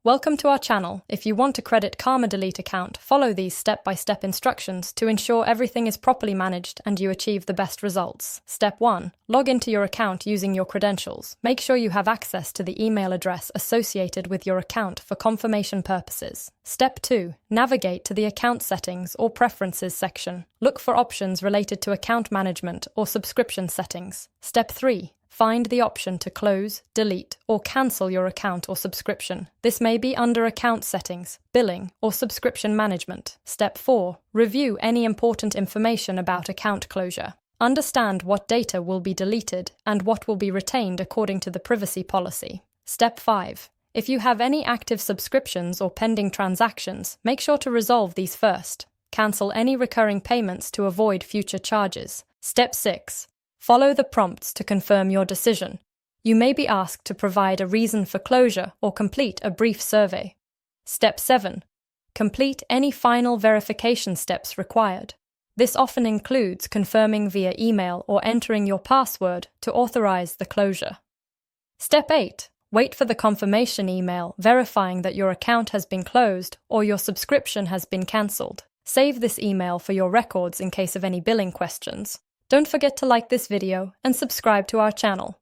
Welcome to our channel. If you want to credit Karma Delete account, follow these step-by-step instructions to ensure everything is properly managed and you achieve the best results. Step 1. Log into your account using your credentials. Make sure you have access to the email address associated with your account for confirmation purposes. Step 2. Navigate to the account settings or preferences section. Look for options related to account management or subscription settings. Step 3. Find the option to close, delete, or cancel your account or subscription. This may be under account settings, billing, or subscription management. Step 4. Review any important information about account closure. Understand what data will be deleted and what will be retained according to the privacy policy. Step 5. If you have any active subscriptions or pending transactions, make sure to resolve these first. Cancel any recurring payments to avoid future charges. Step 6. Follow the prompts to confirm your decision. You may be asked to provide a reason for closure or complete a brief survey. Step 7. Complete any final verification steps required. This often includes confirming via email or entering your password to authorize the closure. Step 8. Wait for the confirmation email verifying that your account has been closed or your subscription has been cancelled. Save this email for your records in case of any billing questions. Don't forget to like this video and subscribe to our channel.